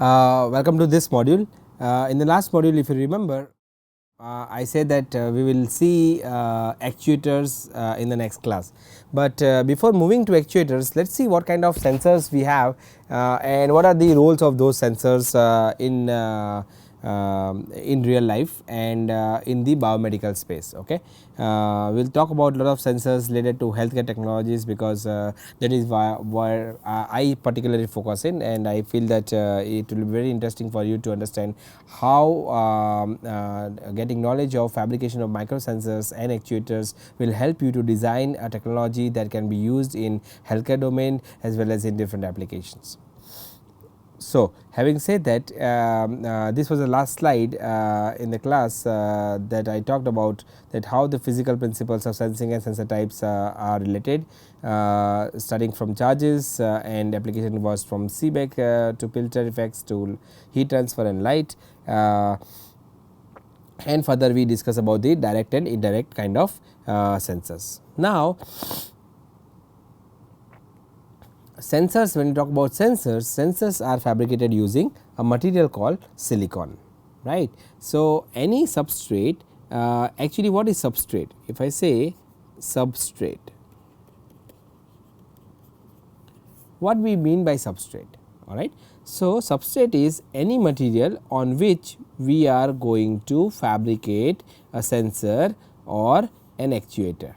Welcome to this module. In the last module, if you remember, I said that we will see actuators in the next class, but before moving to actuators, let us see what kind of sensors we have and what are the roles of those sensors in real life and in the biomedical space. Okay. We will talk about lot of sensors related to healthcare technologies, because that is where I particularly focus in, and I feel that it will be very interesting for you to understand how getting knowledge of fabrication of microsensors and actuators will help you to design a technology that can be used in healthcare domain as well as in different applications. So, having said that, this was the last slide in the class that I talked about, that how the physical principles of sensing and sensor types are related, starting from charges and application was from Seebeck to filter effects to heat transfer and light, and further we discuss about the direct and indirect kind of sensors. Now, sensors, when you talk about sensors, sensors are fabricated using a material called silicon, right. So, any substrate, actually what is substrate? If I say substrate, what we mean by substrate, alright. So, substrate is any material on which we are going to fabricate a sensor or an actuator.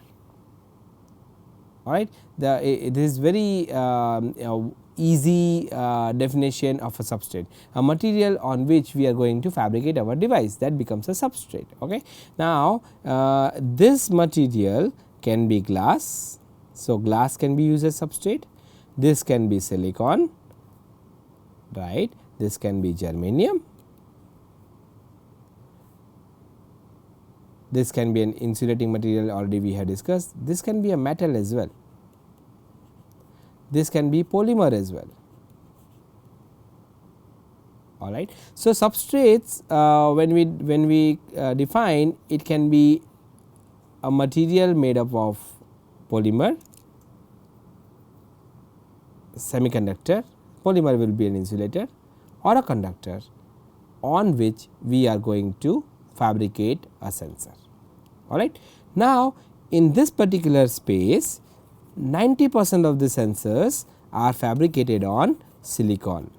Alright, this is very easy definition of a substrate, a material on which we are going to fabricate our device, that becomes a substrate. Okay. Now, this material can be glass, so glass can be used as substrate, this can be silicon, right, this can be germanium, this can be an insulating material, already we have discussed, this can be a metal as well, this can be polymer as well. All right. So, substrates when we define, it can be a material made up of polymer, semiconductor, polymer will be an insulator, or a conductor on which we are going to fabricate a sensor. All right. Now, in this particular space, 90% of the sensors are fabricated on silicon,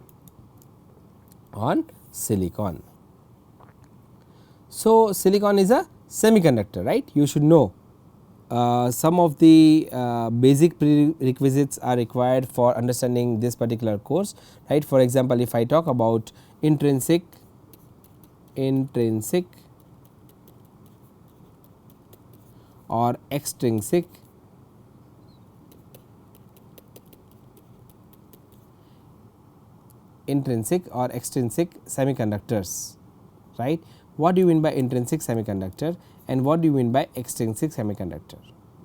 So, silicon is a semiconductor, right. You should know some of the basic prerequisites are required for understanding this particular course, right. For example, if I talk about intrinsic or extrinsic semiconductors, right. What do you mean by intrinsic semiconductor and what do you mean by extrinsic semiconductor,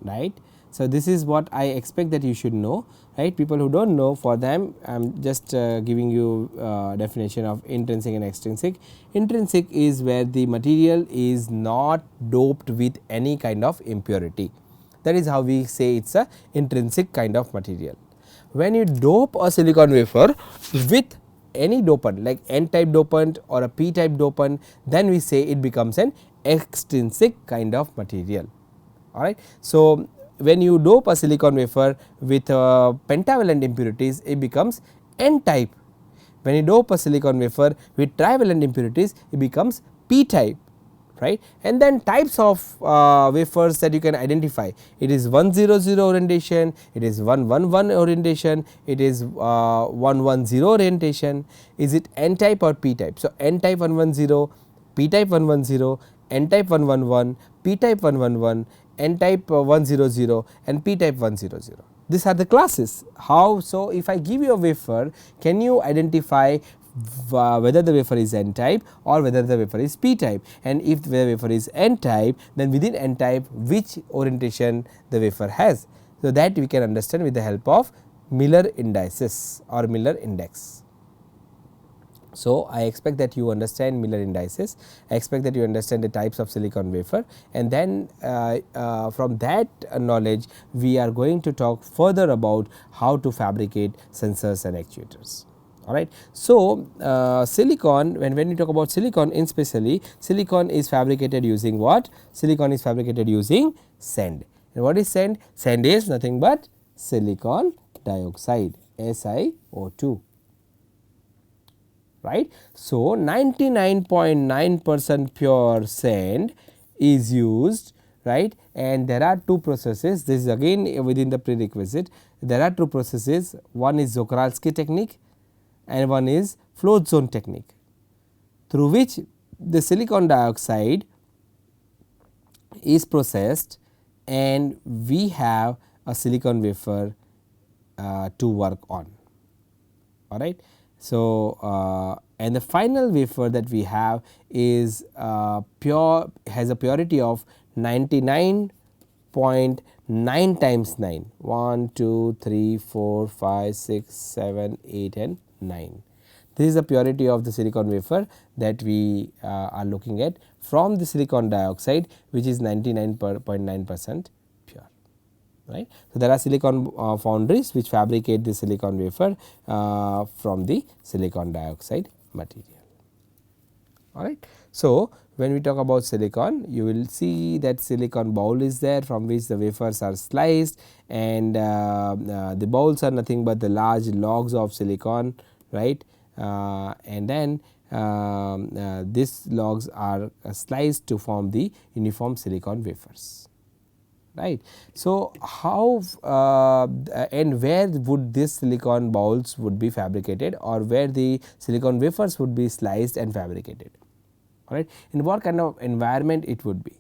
right. So, this is what I expect that you should know, right. People who do not know, for them I am just giving you definition of intrinsic and extrinsic. Intrinsic is where the material is not doped with any kind of impurity, that is how we say it is a intrinsic kind of material. When you dope a silicon wafer with any dopant like N type dopant or a P type dopant, then we say it becomes an extrinsic kind of material. All right. So, when you dope a silicon wafer with pentavalent impurities, it becomes N type. When you dope a silicon wafer with trivalent impurities, it becomes P type, right. And then types of wafers that you can identify, it is 100 orientation, it is 111 orientation, it is 110 orientation. Is it N type or P type? So, N type 110, P type 110, N type 111, P type 111, N type 100 and P type 100. These are the classes. How? So, if I give you a wafer, can you identify whether the wafer is N type or whether the wafer is P type, and if the wafer is N type, then within N type which orientation the wafer has. So, that we can understand with the help of Miller indices or Miller index. So, I expect that you understand Miller indices, I expect that you understand the types of silicon wafer, and then from that knowledge we are going to talk further about how to fabricate sensors and actuators. alright. So, silicon, when you talk about silicon, in specially silicon is fabricated using what? Silicon is fabricated using sand. And what is sand? Sand is nothing but silicon dioxide, SiO2, right. So, 99.9% pure sand is used, right, and there are two processes. This is again within the prerequisite. There are two processes, one is Czochralski technique and one is float zone technique, through which the silicon dioxide is processed and we have a silicon wafer to work on, alright. So, and the final wafer that we have is pure, has a purity of 99.9 times 9, 1, 2, 3, 4, 5, 6, 7, 8 and 9. This is the purity of the silicon wafer that we are looking at from the silicon dioxide, which is 99.9% pure, right. So, there are silicon foundries which fabricate the silicon wafer from the silicon dioxide material, alright. So, when we talk about silicon, you will see that silicon bowl is there from which the wafers are sliced, and the bowls are nothing but the large logs of silicon, right, and then these logs are sliced to form the uniform silicon wafers, right. So, how and where would this silicon bowls would be fabricated, or where the silicon wafers would be sliced and fabricated, alright, in what kind of environment it would be,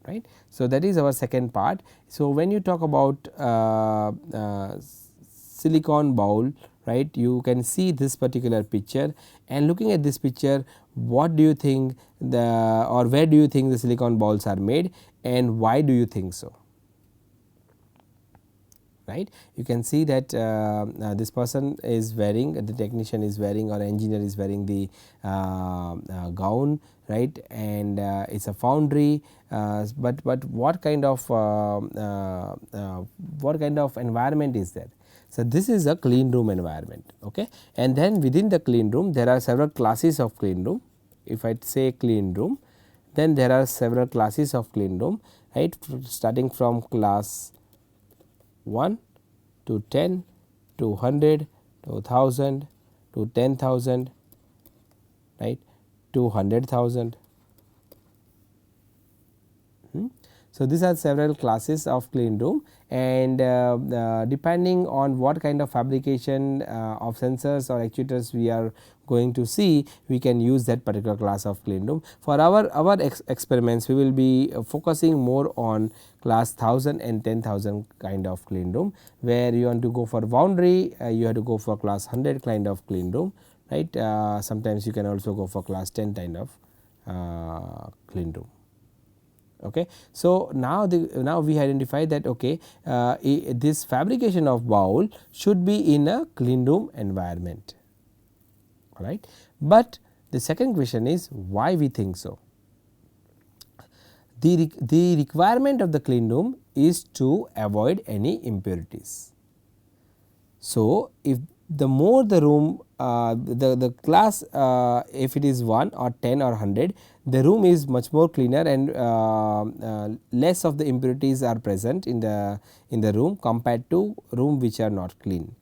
right. So, that is our second part. So, when you talk about silicon bowl, right, you can see this particular picture, and looking at this picture, what do you think the, or where do you think the silicon bowls are made and why do you think so, right. You can see that this person is wearing, the technician is wearing or engineer is wearing the gown, right, and it is a foundry, but what kind of environment is that? So, this is a clean room environment, okay, and then within the clean room there are several classes of clean room. If I say clean room, then there are several classes of clean room, right, starting from class 1 to 10 to 100 to 1000 to 10,000, right, to 100,000. So, these are several classes of clean room, and depending on what kind of fabrication of sensors or actuators we are going to see, we can use that particular class of clean room. For our experiments, we will be focusing more on class 1000 and 10,000 kind of clean room, where you want to go for boundary, you have to go for class 100 kind of clean room, right. Sometimes you can also go for class 10 kind of clean room. Okay. So, now we identify that, okay, this fabrication of bowl should be in a clean room environment, alright. But the second question is why we think so. The requirement of the clean room is to avoid any impurities. So, if the more the room the class, if it is 1 or 10 or 100, the room is much more cleaner and less of the impurities are present in the room compared to room which are not clean,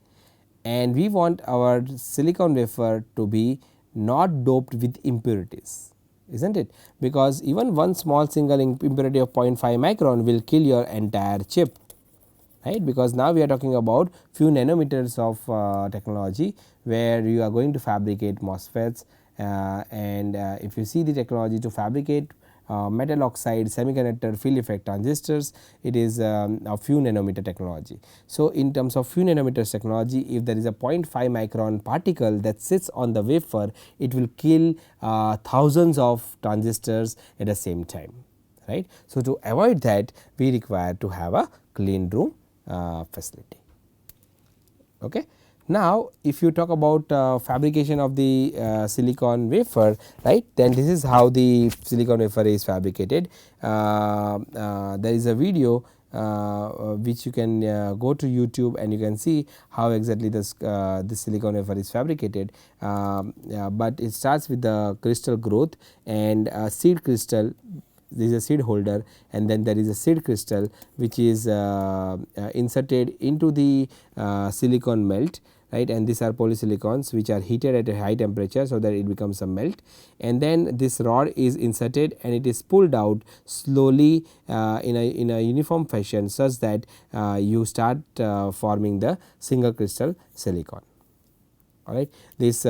and we want our silicon wafer to be not doped with impurities, isn't it, because even one small single impurity of 0.5 micron will kill your entire chip, right, because now we are talking about few nanometers of technology where you are going to fabricate MOSFETs, and if you see the technology to fabricate metal oxide semiconductor field effect transistors, it is a few nanometer technology. So, in terms of few nanometers technology, if there is a 0.5 micron particle that sits on the wafer, it will kill thousands of transistors at the same time, right. So, to avoid that, we require to have a clean room facility. Okay. Now, if you talk about fabrication of the silicon wafer, right, then this is how the silicon wafer is fabricated. There is a video which you can go to YouTube and you can see how exactly this silicon wafer is fabricated. But it starts with the crystal growth and seed crystal. This is a seed holder, and then there is a seed crystal which is inserted into the silicon melt, right, and these are polysilicons which are heated at a high temperature so that it becomes a melt, and then this rod is inserted and it is pulled out slowly in a uniform fashion such that you start forming the single crystal silicon. All right. This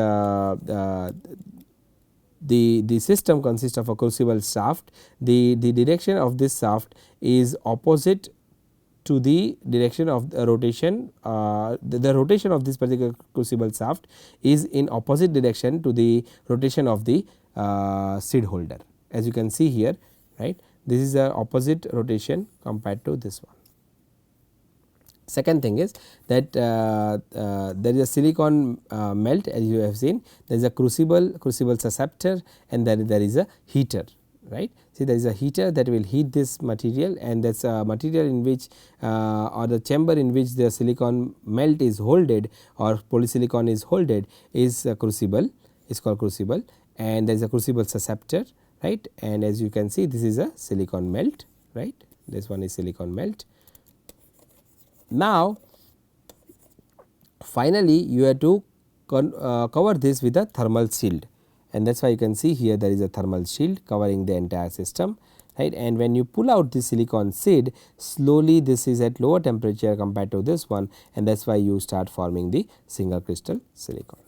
the system consists of a crucible shaft. The direction of this shaft is opposite to the direction of the rotation. The rotation of this particular crucible shaft is in opposite direction to the rotation of the seed holder, as you can see here, right. This is the opposite rotation compared to this one. Second thing is that there is a silicon melt, as you have seen. There is a crucible susceptor, and then there is a heater, right. See, there is a heater that will heat this material, and that is a material in which or the chamber in which the silicon melt is holded or polysilicon is holded is a crucible, is called crucible, and there is a crucible susceptor, right. And as you can see, this is a silicon melt, right. This one is silicon melt. Now, finally, you have to cover this with a thermal shield, and that is why you can see here there is a thermal shield covering the entire system, right. And when you pull out the silicon seed, slowly this is at lower temperature compared to this one, and that is why you start forming the single crystal silicon.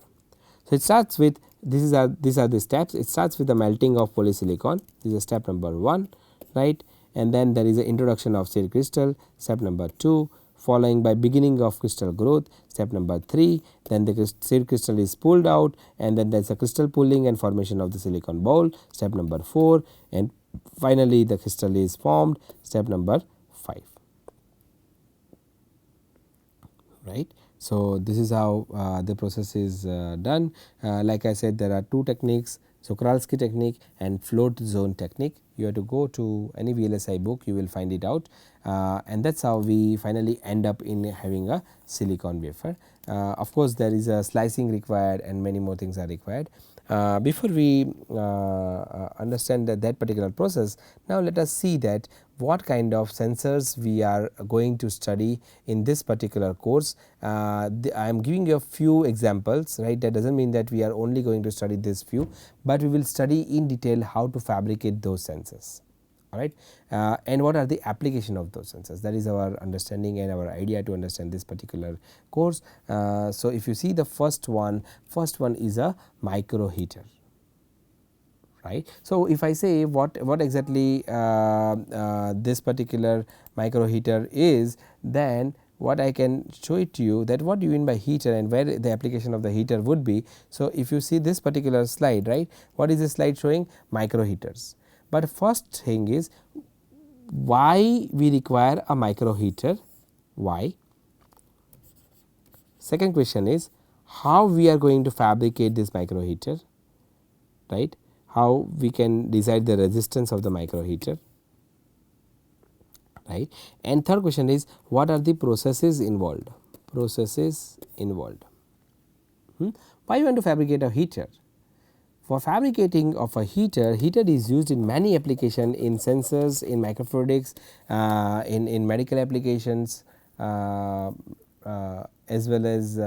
So, it starts with these are the steps. It starts with the melting of polysilicon. This is step number 1, right, and then there is the introduction of seed crystal, step number 2, following by beginning of crystal growth, step number 3, then the seed crystal is pulled out, and then there is a crystal pulling and formation of the silicon bowl, step number 4, and finally the crystal is formed, step number 5, right. So, this is how the process is done. Like I said, there are two techniques, Czochralski technique and float zone technique. You have to go to any VLSI book, you will find it out, and that is how we finally end up in having a silicon wafer. Of course, there is a slicing required and many more things are required. Before we understand that particular process, now let us see that what kind of sensors we are going to study in this particular course. I am giving you a few examples, right. That does not mean that we are only going to study this few, but we will study in detail how to fabricate those sensors. All right, and what are the application of those sensors. That is our understanding and our idea to understand this particular course. So, if you see the first one is a micro heater, right. So, if I say what exactly this particular micro heater is, then what I can show it to you, that what do you mean by heater and where the application of the heater would be. So, if you see this particular slide, right, what is this slide showing? Micro heaters. But first thing is, why we require a micro heater? Why? Second question is, how we are going to fabricate this micro heater, right? How we can decide the resistance of the micro heater, right? And third question is, what are the processes involved? Processes involved. Why you want to fabricate a heater? For fabricating of a heater is used in many applications, in sensors, in microfluidics, in medical applications, as well as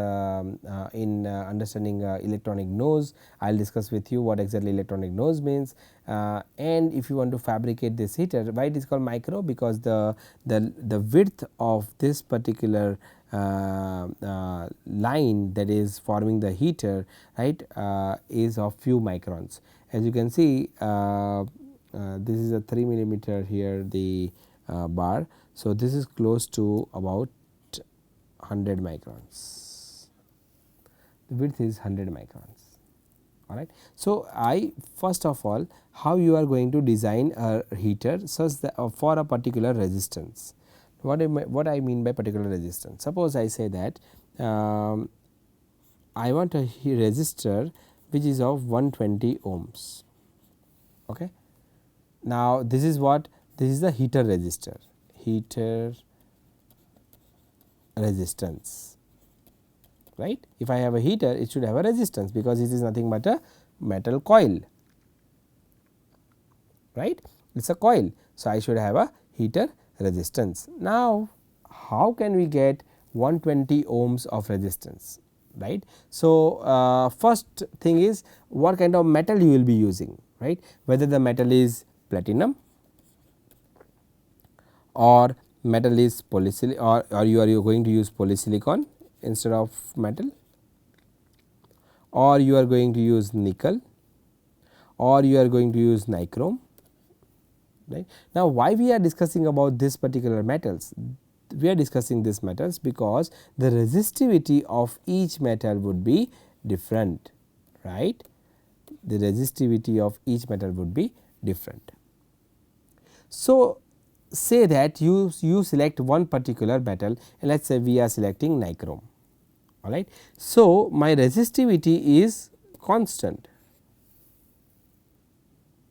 in understanding electronic nose. I will discuss with you what exactly electronic nose means, and if you want to fabricate this heater, why it is called micro? Because the width of this particular line that is forming the heater, right, is of few microns. As you can see, this is a 3 millimeter here, the bar. So, this is close to about 100 microns. The width is 100 microns. All right. So, first of all, how you are going to design a heater such that for a particular resistance. What I mean by particular resistance? Suppose I say that I want a resistor which is of 120 ohms. Okay. Now, this is what? This is the heater resistor. heater resistance, right. If I have a heater, it should have a resistance, because it is nothing but a metal coil, right, it is a coil. So, I should have a heater resistance. Now, how can we get 120 ohms of resistance, right. So, first thing is what kind of metal you will be using, right, whether the metal is platinum or metal is polysilicon, or you are going to use polysilicon instead of metal, or you are going to use nickel, or you are going to use nichrome, right. Now, why we are discussing about this particular metals? We are discussing these metals because the resistivity of each metal would be different, right. The resistivity of each metal would be different. So, say that you select one particular metal, and let us say we are selecting nichrome, all right. So, my resistivity is constant,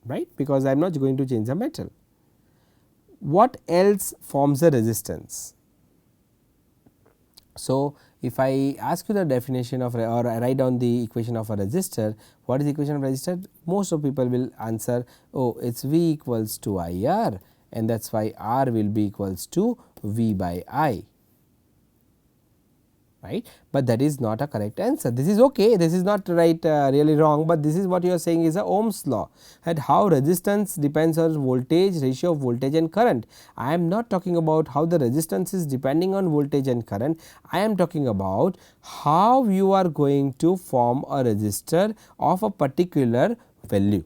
right, because I am not going to change the metal. What else forms a resistance? So, if I ask you the definition of, or I write down the equation of a resistor, what is the equation of resistor? Most of people will answer, oh, it is V equals to I R, and that is why R will be equals to V by I, right, but that is not a correct answer. This is okay, this is not right, really wrong, but this is what you are saying is a Ohm's law, and how resistance depends on voltage, ratio of voltage and current. I am not talking about how the resistance is depending on voltage and current, I am talking about how you are going to form a resistor of a particular value,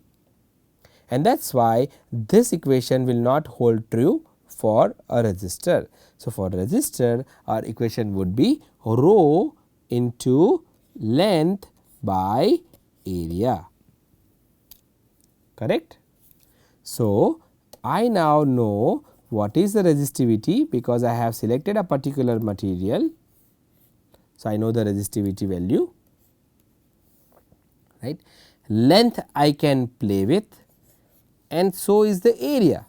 and that is why this equation will not hold true for a resistor. So, for resistor our equation would be rho into length by area, correct. So, I now know what is the resistivity, because I have selected a particular material. So, I know the resistivity value, right. Length I can play with, and so is the area,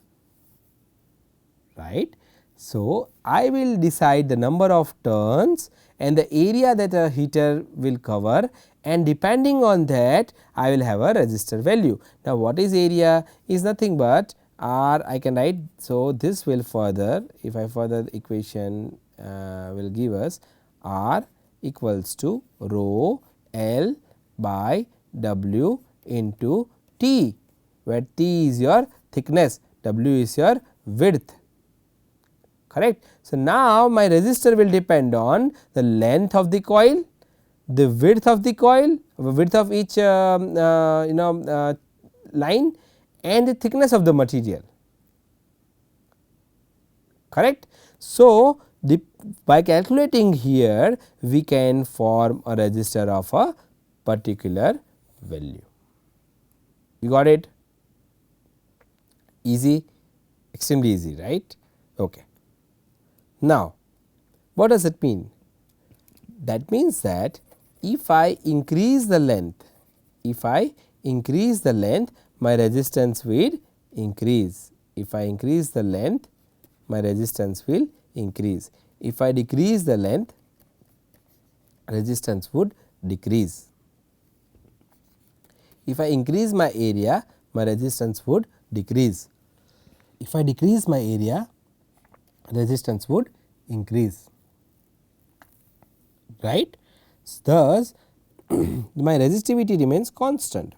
right. So, I will decide the number of turns and the area that a heater will cover, and depending on that I will have a resistor value. Now, what is area? Is nothing but R I can write. So, this will further, if I further the equation will give us R equals to rho L by W into T, where T is your thickness, W is your width, correct. So, now my resistor will depend on the length of the coil, the width of the coil, width of each line, and the thickness of the material, correct. So, by calculating here we can form a resistor of a particular value. You got it? Easy, extremely easy, right? Okay. Now, what does it mean? That means that if I increase the length, my resistance will increase. If I increase the length, my resistance will increase. If I decrease the length, resistance would decrease. If I increase my area, my resistance would decrease. If I decrease my area, resistance would increase, right. Thus, my resistivity remains constant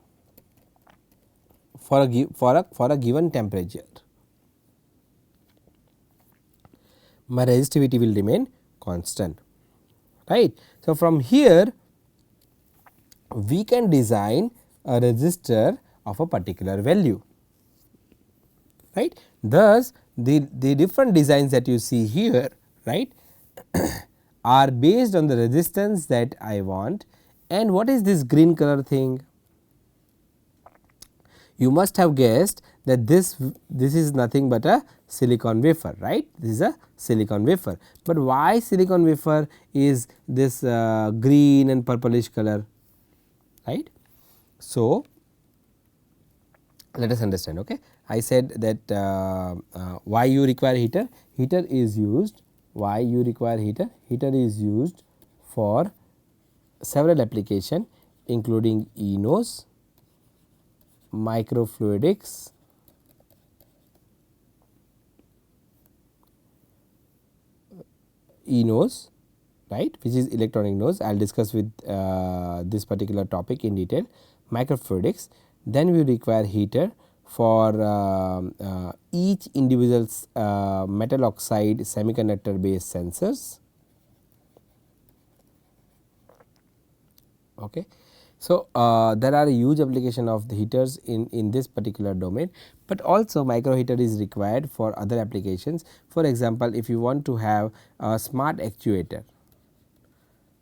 for a given temperature. My resistivity will remain constant, right. So, from here we can design a resistor of a particular value, right. Thus, the different designs that you see here, right, are based on the resistance that I want. And what is this green color thing? You must have guessed that this is nothing but a silicon wafer, right. This is a silicon wafer, but why silicon wafer is this green and purplish color, right. So, Let us understand. Okay, I said that why you require heater. Heater is used, why you require heater. Heater is used for several application including ENOS, microfluidics, ENOS, right, which is electronic nose. I will discuss with this particular topic in detail, microfluidics. Then we require heater for each individual metal oxide semiconductor based sensors. Okay. So, there are a huge application of the heaters in this particular domain, but also micro heater is required for other applications. For example, if you want to have a smart actuator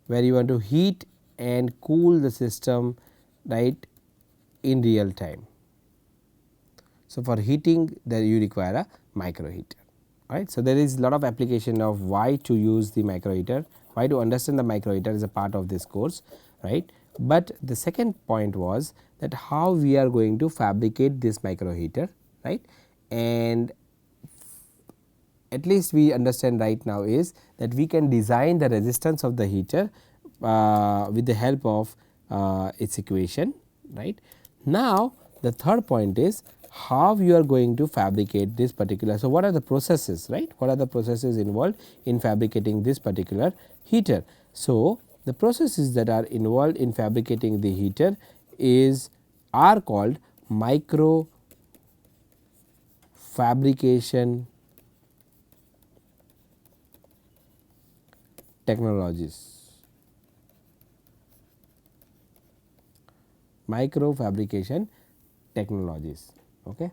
where you want to heat and cool the system, right, in real time. So, for heating there you require a micro heater, right. So, there is a lot of application of why to use the micro heater, why to understand the micro heater is a part of this course, right. But the second point was that how we are going to fabricate this micro heater, right, and at least we understand right now is that we can design the resistance of the heater with the help of its equation, right. Now, the third point is how you are going to fabricate this particular. So, what are the processes, right, what are the processes involved in fabricating this particular heater. So, the processes that are involved in fabricating the heater are called micro fabrication technologies. Micro fabrication technologies. Okay.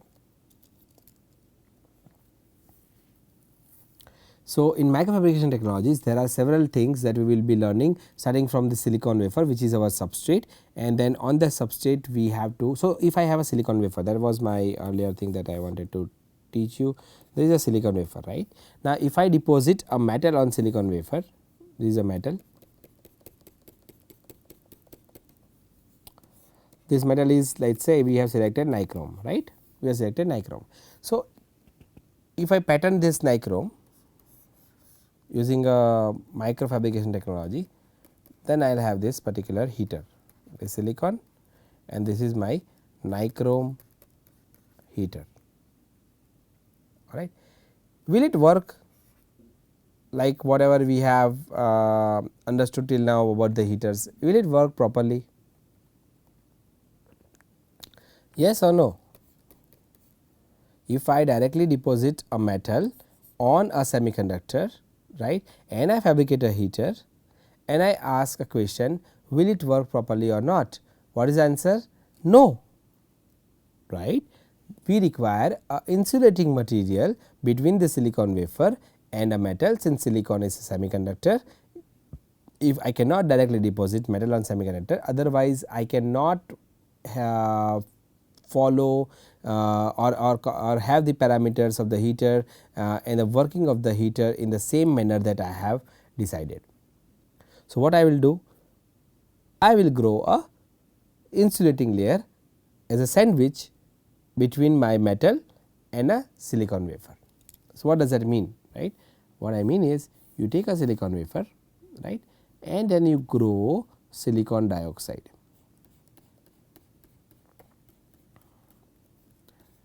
So, in microfabrication technologies there are several things that we will be learning starting from the silicon wafer, which is our substrate, and then on the substrate we have to. So, if I have a silicon wafer, that was my earlier thing that I wanted to teach you. There is a silicon wafer, right. Now, if I deposit a metal on silicon wafer, this is a metal, this metal is, let us say we have selected nichrome, right, we have selected nichrome. So, if I pattern this nichrome using a microfabrication technology, then I will have this particular heater, this silicon, and this is my nichrome heater, all right. Will it work like whatever we have understood till now about the heaters? Will it work properly? Yes or no? If I directly deposit a metal on a semiconductor, right, and I fabricate a heater and I ask a question, will it work properly or not? What is the answer? No, right. We require a insulating material between the silicon wafer and a metal, since silicon is a semiconductor. If I cannot directly deposit metal on semiconductor, otherwise I cannot follow or have the parameters of the heater and the working of the heater in the same manner that I have decided. So, what I will do? I will grow a insulating layer as a sandwich between my metal and a silicon wafer. So, what does that mean, right? What I mean is you take a silicon wafer, right, and then you grow silicon dioxide.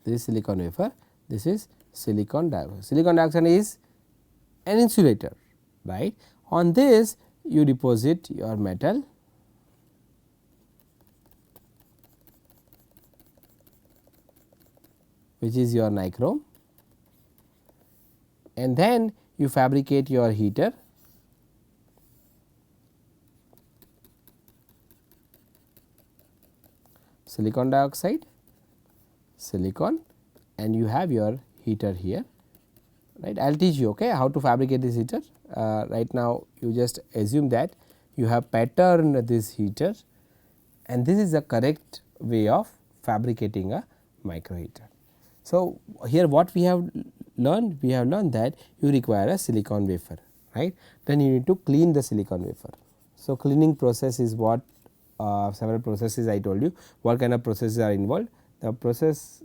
This is silicon wafer, this is silicon dioxide. Silicon dioxide is an insulator, right. On this you deposit your metal, which is your nichrome, and then you fabricate your heater, silicon dioxide, silicon, and you have your heater here, right. I will teach you, okay, how to fabricate this heater. Right now you just assume that you have patterned this heater, and this is the correct way of fabricating a micro heater. So, here what we have learned? We have learned that you require a silicon wafer, right. Then you need to clean the silicon wafer. So, cleaning process is what several processes I told you. What kind of processes are involved? the process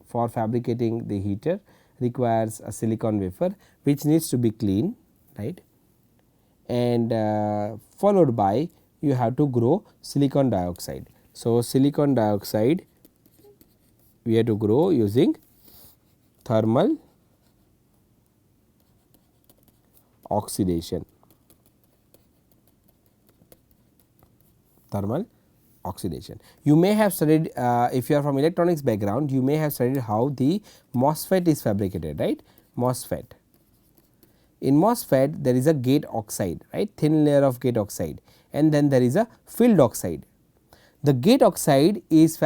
for fabricating the heater requires a silicon wafer which needs to be clean, right, and followed by you have to grow silicon dioxide. So, silicon dioxide we have to grow using thermal oxidation. Thermal oxidation. You may have studied if you are from electronics background, you may have studied how the MOSFET is fabricated, right. MOSFET. In MOSFET there is a gate oxide, right, thin layer of gate oxide, and then there is a field oxide. The gate oxide is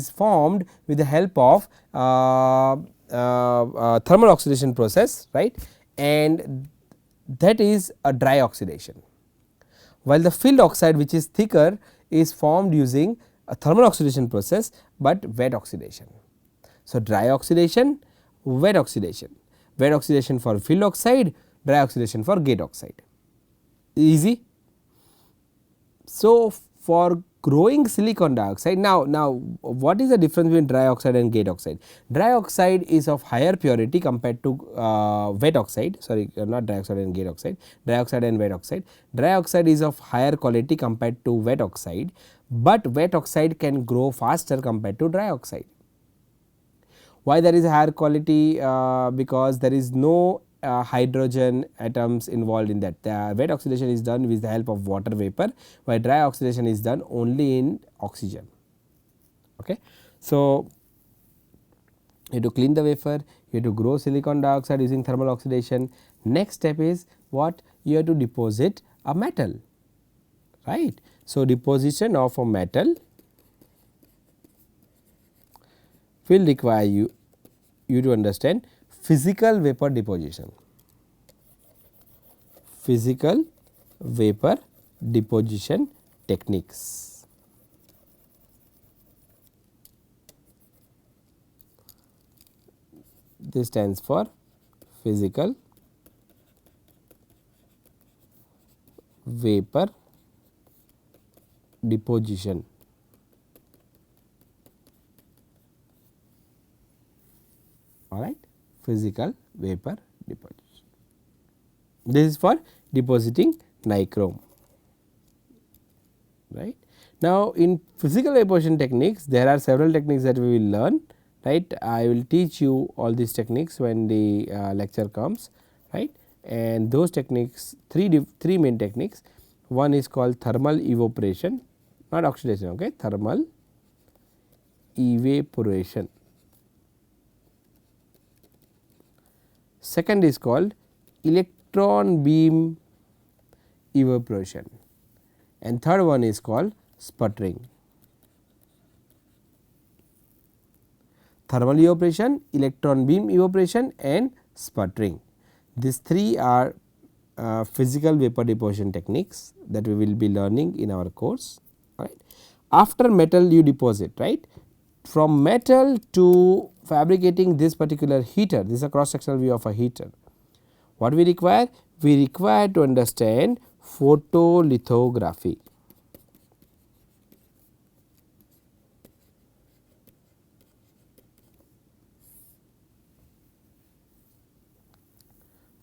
formed with the help of thermal oxidation process, right, and that is a dry oxidation, while the field oxide which is thicker is formed using a thermal oxidation process, but wet oxidation. So, dry oxidation, wet oxidation for field oxide, dry oxidation for gate oxide, easy. So, for growing silicon dioxide, now what is the difference between dry oxide and gate oxide? Dry oxide is of higher purity compared to wet oxide, sorry, not dry oxide and gate oxide, dry oxide and wet oxide. Dry oxide is of higher quality compared to wet oxide, but wet oxide can grow faster compared to dry oxide. Why there is a higher quality? Because there is no hydrogen atoms involved in that. The wet oxidation is done with the help of water vapor, while dry oxidation is done only in oxygen. Okay. So, you have to clean the wafer, you have to grow silicon dioxide using thermal oxidation. Next step is what? You have to deposit a metal, right. So, deposition of a metal will require you to understand physical vapor deposition. Physical vapor deposition techniques. This stands for physical vapor deposition. Alright, physical vapor deposition. This is for depositing nichrome, right. Now, in physical deposition techniques there are several techniques that we will learn, right. I will teach you all these techniques when the lecture comes, right, and those techniques three main techniques. One is called thermal evaporation, not oxidation, okay, thermal evaporation. Second is called electron beam evaporation, and third one is called sputtering. Thermal evaporation, electron beam evaporation and sputtering. These three are physical vapor deposition techniques that we will be learning in our course. Right. After metal you deposit, right. From metal to fabricating this particular heater, this is a cross sectional view of a heater. What we require? We require to understand photolithography.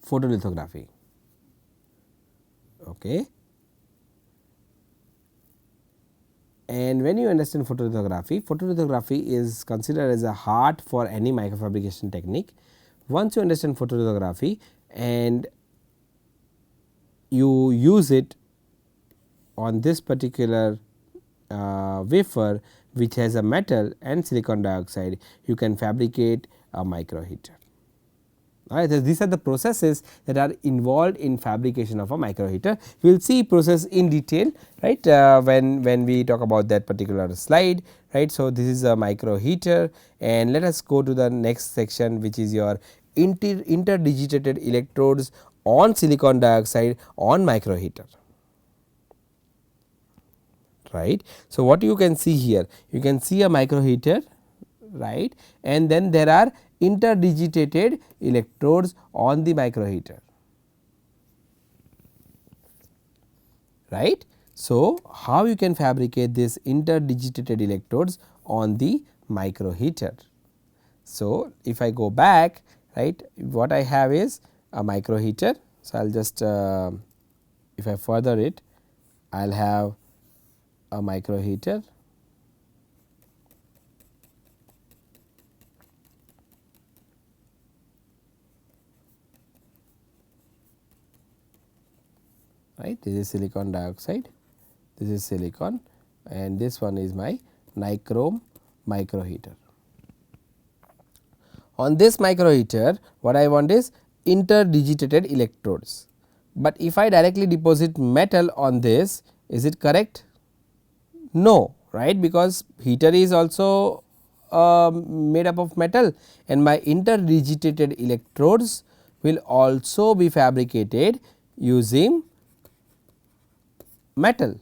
Photolithography. Okay. And when you understand photolithography, photolithography is considered as a heart for any microfabrication technique. Once you understand photolithography and you use it on this particular wafer which has a metal and silicon dioxide, you can fabricate a micro heater. Alright, these are the processes that are involved in fabrication of a micro heater. We will see process in detail, right, when we talk about that particular slide, right. So, this is a micro heater, and let us go to the next section, which is your interdigitated electrodes on silicon dioxide on micro heater, right. So, what you can see here? You can see a micro heater, right, and then there are interdigitated electrodes on the micro heater, right. So, how you can fabricate this interdigitated electrodes on the micro heater. So, if I go back, right, what I have is a micro heater. So, I will just if I further it, I will have a micro heater, right. This is silicon dioxide, this is silicon, and this one is my nichrome micro heater. On this micro heater, what I want is interdigitated electrodes, but if I directly deposit metal on this, is it correct? No, right, because heater is also made up of metal, and my interdigitated electrodes will also be fabricated using metal,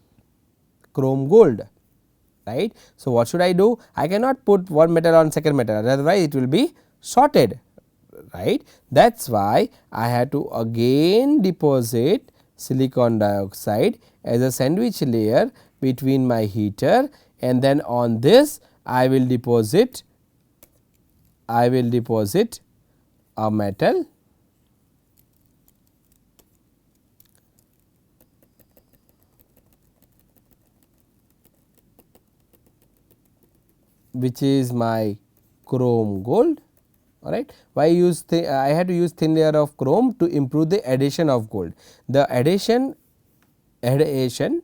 chrome gold, right. So, what should I do? I cannot put one metal on second metal, otherwise it will be shorted, right. That is why I had to again deposit silicon dioxide as a sandwich layer between my heater, and then on this I will deposit a metal which is my chrome gold, all right. Why use I had to use thin layer of chrome to improve the adhesion of gold. The adhesion adhesion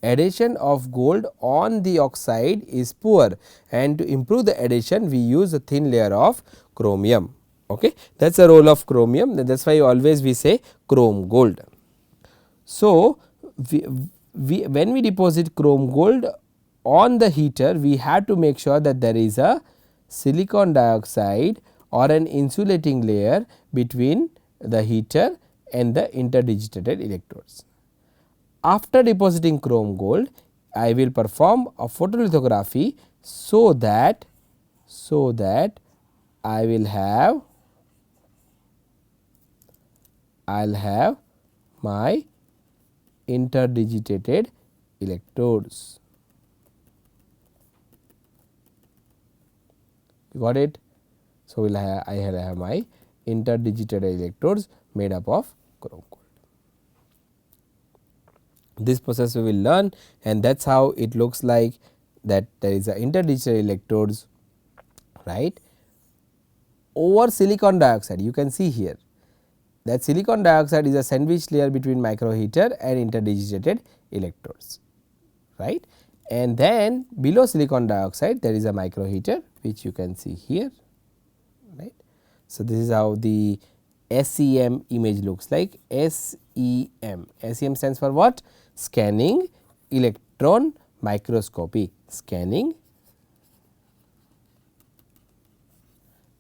adhesion of gold on the oxide is poor, and to improve the adhesion we use a thin layer of chromium. Okay. That is the role of chromium, that is why always we say chrome gold. So, when we deposit chrome gold on the heater, we have to make sure that there is a silicon dioxide or an insulating layer between the heater and the interdigitated electrodes. After depositing chrome gold, I will perform a photolithography, so that I will have my interdigitated electrodes. You got it? So, I will have my interdigitated electrodes made up of chrome gold. This process we will learn, and that is how it looks like, that there is a interdigitated electrodes, right, over silicon dioxide. You can see here that silicon dioxide is a sandwich layer between micro heater and interdigitated electrodes, right. And then below silicon dioxide there is a micro heater, which you can see here, right. So, this is how the SEM image looks like. SEM stands for what? Scanning electron microscopy, scanning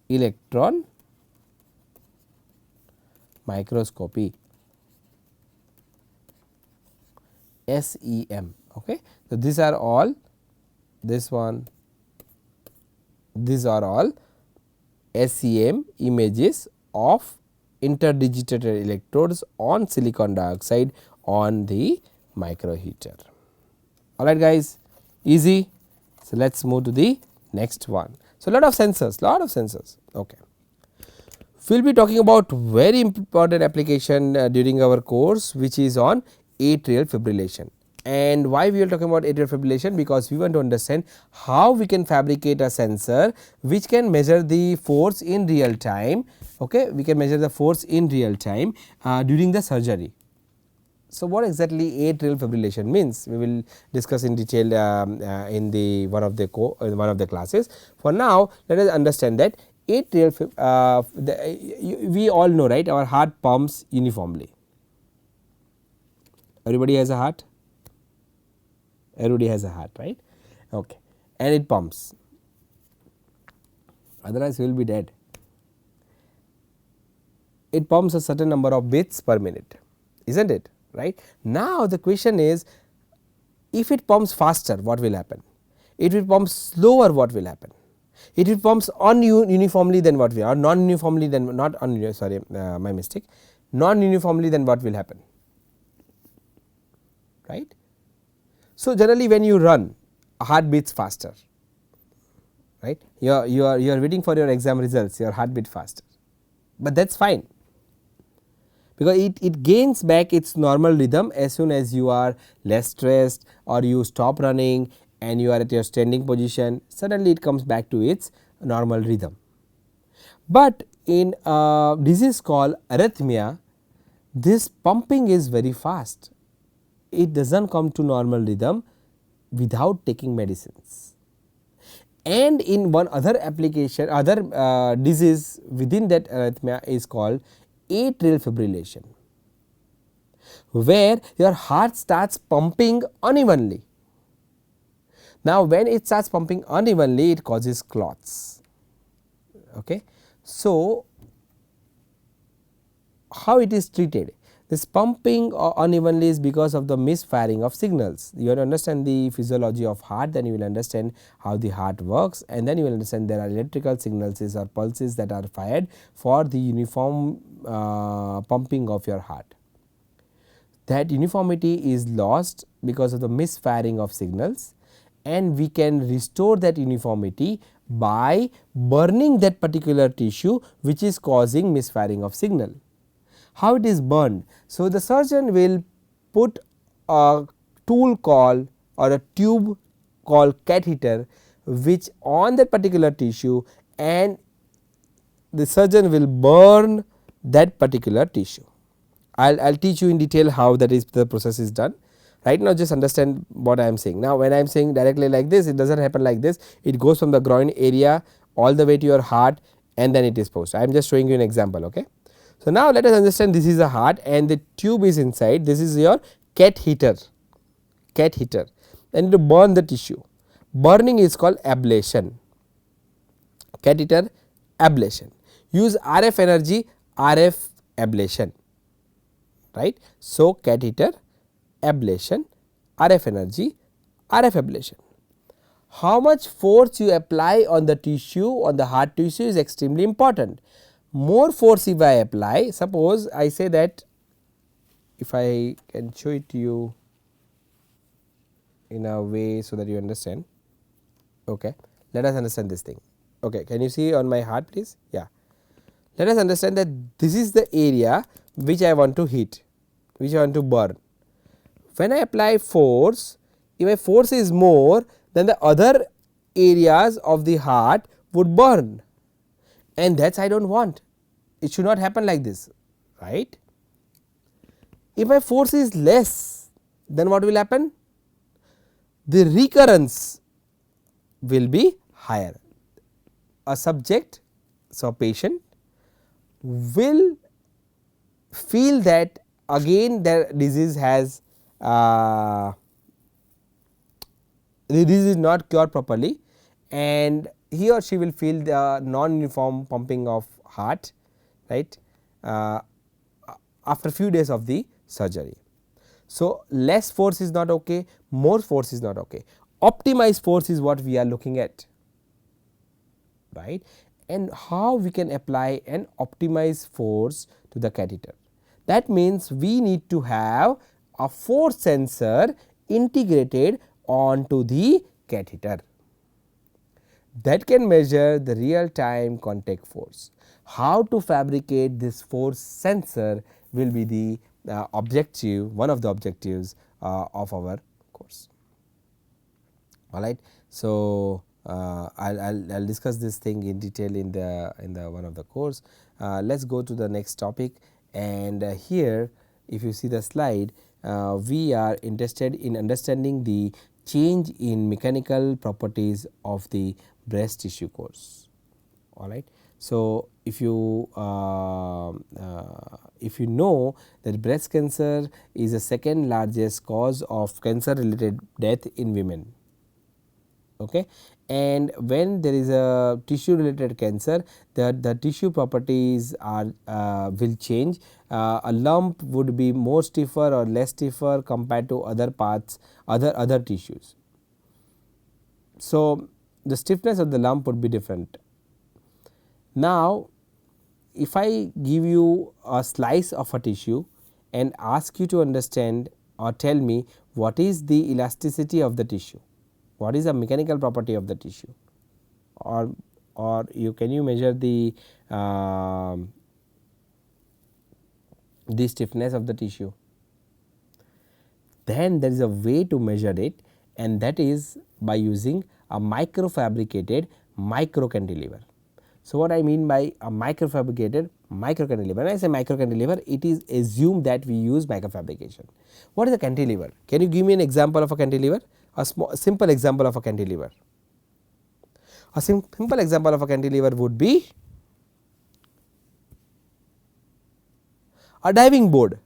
electron microscopy, SEM. Okay. So, these are all, this one, these are all SEM images of interdigitated electrodes on silicon dioxide on the micro heater. All right guys, easy. So, let us move to the next one. So, lot of sensors, okay. We will be talking about very important application during our course, which is on atrial fibrillation. And why we are talking about atrial fibrillation? Because we want to understand how we can fabricate a sensor which can measure the force in real time. Okay, we can measure the force in real time during the surgery. So, what exactly atrial fibrillation means? We will discuss in detail in the one of the classes. For now, let us understand that atrial we all know, right, our heart pumps uniformly. Everybody has a heart? Everybody has a heart, right? Okay. And it pumps, otherwise we will be dead. It pumps a certain number of beats per minute, isn't it, right? Now, the question is, if it pumps faster, what will happen? If it pumps slower, what will happen? If it pumps uniformly, then what will, or non-uniformly, then not sorry, my mistake, non-uniformly, then what will happen, right? So, generally when you run, heart beats faster, right. You are waiting for your exam results, your heart beat faster, but that is fine, because it gains back its normal rhythm as soon as you are less stressed or you stop running and you are at your standing position, suddenly it comes back to its normal rhythm. But in a disease called arrhythmia, this pumping is very fast, it does not come to normal rhythm without taking medicines. And in one other application, other disease within that arrhythmia is called atrial fibrillation, where your heart starts pumping unevenly. Now, when it starts pumping unevenly, it causes clots. Okay. So, how it is treated? This pumping unevenly is because of the misfiring of signals. You have to understand the physiology of heart, then you will understand how the heart works, and then you will understand there are electrical signals or pulses that are fired for the uniform pumping of your heart. That uniformity is lost because of the misfiring of signals, and we can restore that uniformity by burning that particular tissue which is causing misfiring of signal. How it is burned? So, the surgeon will put a tool called or a tube called catheter which on that particular tissue, and the surgeon will burn that particular tissue. I will teach you in detail how that is the process is done. Right now just understand what I am saying. Now, when I am saying directly like this, it does not happen like this, it goes from the groin area all the way to your heart and then it is posted. I am just showing you an example. Okay. So, now let us understand this is a heart and the tube is inside, this is your catheter, and to burn the tissue. Burning is called ablation, catheter ablation. Use RF energy, RF ablation, right. So, catheter ablation, RF energy, RF ablation. How much force you apply on the tissue, on the heart tissue is extremely important. More force if I apply, suppose I say that, if I can show it to you in a way so that you understand. Okay. Let us understand this thing. Okay. Can you see on my heart please? Yeah. Let us understand that this is the area which I want to heat, which I want to burn. When I apply force, if my force is more, then the other areas of the heart would burn, and that is I do not want. It should not happen like this, right. If my force is less, then what will happen? The recurrence will be higher. A subject, so patient will feel that again their disease has the disease is not cured properly, and he or she will feel the non-uniform pumping of heart, right, after few days of the surgery. So, less force is not okay, more force is not okay. Optimized force is what we are looking at, right, and how we can apply an optimized force to the catheter. That means, we need to have a force sensor integrated onto the catheter that can measure the real time contact force. How to fabricate this force sensor will be the objective, one of the objectives of our course. All right. So, I'll discuss this thing in detail in the one of the course. Let us go to the next topic, and here if you see the slide, we are interested in understanding the change in mechanical properties of the breast tissue course. All right. So, if you know that breast cancer is the second largest cause of cancer related death in women, okay, and when there is a tissue related cancer, the tissue properties are will change. A lump would be more stiffer or less stiffer compared to other parts, other tissues. So, the stiffness of the lump would be different. Now, if I give you a slice of a tissue and ask you to understand or tell me what is the elasticity of the tissue, what is the mechanical property of the tissue, or you measure the stiffness of the tissue. Then there is a way to measure it, and that is by using a microfabricated micro cantilever. So, what I mean by a microfabricated micro cantilever, when I say micro cantilever, it is assumed that we use microfabrication. What is a cantilever? Can you give me an example of a cantilever? A simple example of a cantilever. A simple example of a cantilever would be a diving board,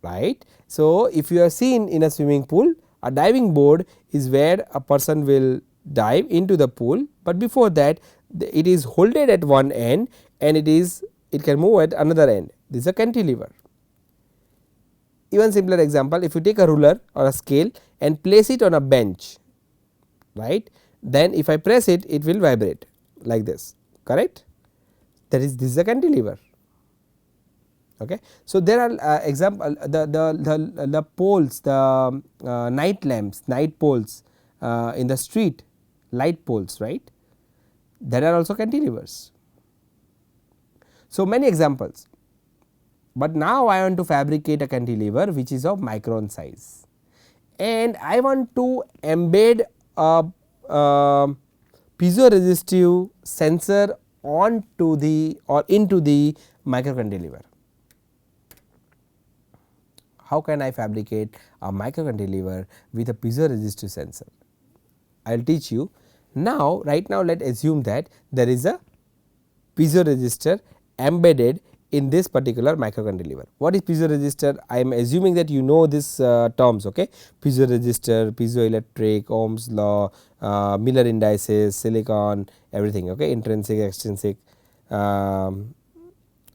right. So, if you are seen in a swimming pool, a diving board is where a person will dive into the pool, but before that it is holded at one end and it can move at another end. This is a cantilever. Even simpler example, if you take a ruler or a scale and place it on a bench, right, then if I press it, it will vibrate like this, correct. This is a cantilever. Okay. So, there are example the poles, the night lamps, night poles in the street, light poles, right, there are also cantilevers. So, many examples, but now I want to fabricate a cantilever which is of micron size, and I want to embed a piezoresistive sensor onto the or into the micro cantilever. How can I fabricate a micro cantilever with a piezoresistive sensor? I will teach you. Now, right now let us assume that there is a piezoresistor embedded in this particular micro cantilever. What is piezoresistor? I am assuming that you know these terms, okay? Piezoresistor, piezoelectric, Ohm's law, Miller indices, silicon, everything, okay? Intrinsic, extrinsic. That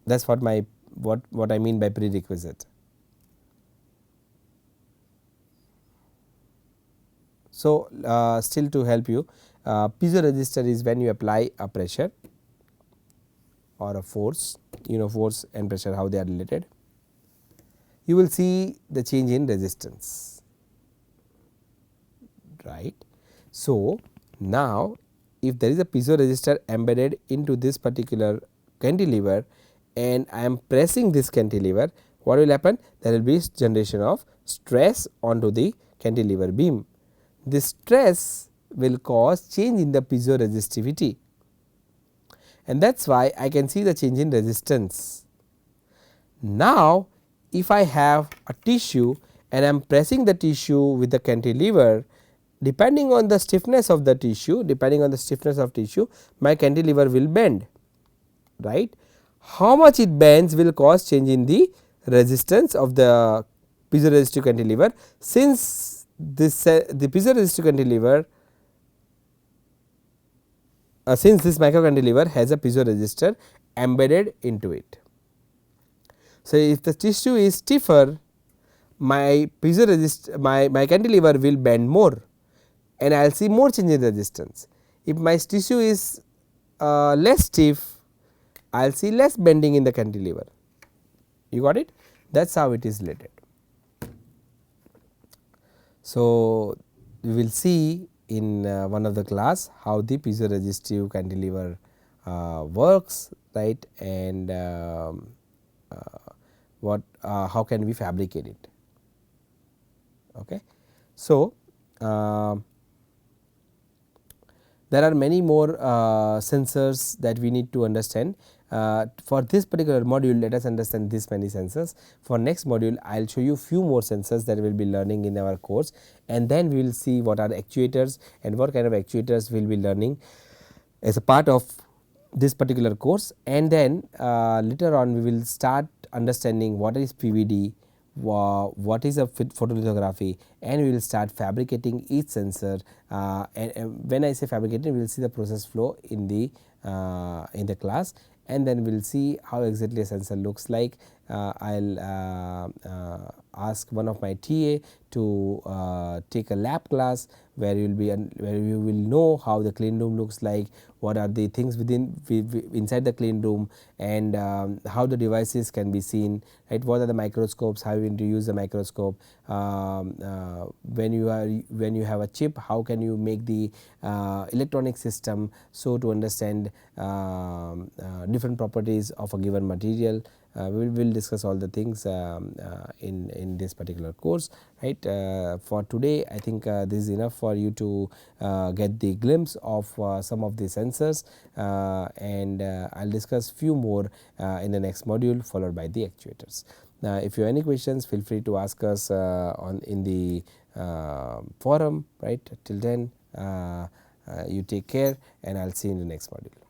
is what I mean by prerequisite. So, still to help you, piezoresistor is when you apply a pressure or a force, you know force and pressure how they are related, you will see the change in resistance, right. So, now if there is a piezoresistor embedded into this particular cantilever and I am pressing this cantilever, what will happen? There will be generation of stress onto the cantilever beam. This stress will cause change in the piezoresistivity, and that is why I can see the change in resistance. Now, if I have a tissue and I am pressing the tissue with the cantilever, depending on the stiffness of the tissue, my cantilever will bend, right. How much it bends will cause change in the resistance of the piezoresistive cantilever, since the piezoresistive cantilever, since this micro cantilever has a piezoresistor embedded into it. So, if the tissue is stiffer, my cantilever will bend more and I will see more change in resistance. If my tissue is less stiff, I will see less bending in the cantilever. You got it? That is how it is related. So, we will see in one of the class how the piezoresistive cantilever works, right, and how can we fabricate it. Okay. So, there are many more sensors that we need to understand. For this particular module, let us understand this many sensors. For next module, I will show you few more sensors that we will be learning in our course, and then we will see what are actuators and what kind of actuators we will be learning as a part of this particular course, and then later on we will start understanding what is PVD, what is a photolithography, and we will start fabricating each sensor, and when I say fabricating, we will see the process flow in the class, and then we will see how exactly a sensor looks like. I will ask one of my TA to take a lab class where you will be where you will know how the clean room looks like, what are the things inside the clean room, and how the devices can be seen, right. What are the microscopes, how you need to use the microscope, when you have a chip, how can you make the electronic system so to understand different properties of a given material. We will discuss all the things in this particular course, right. For today I think this is enough for you to get the glimpse of some of the sensors, and I will discuss few more in the next module, followed by the actuators. If you have any questions, feel free to ask us in the forum, right. Till then, you take care, and I will see you in the next module.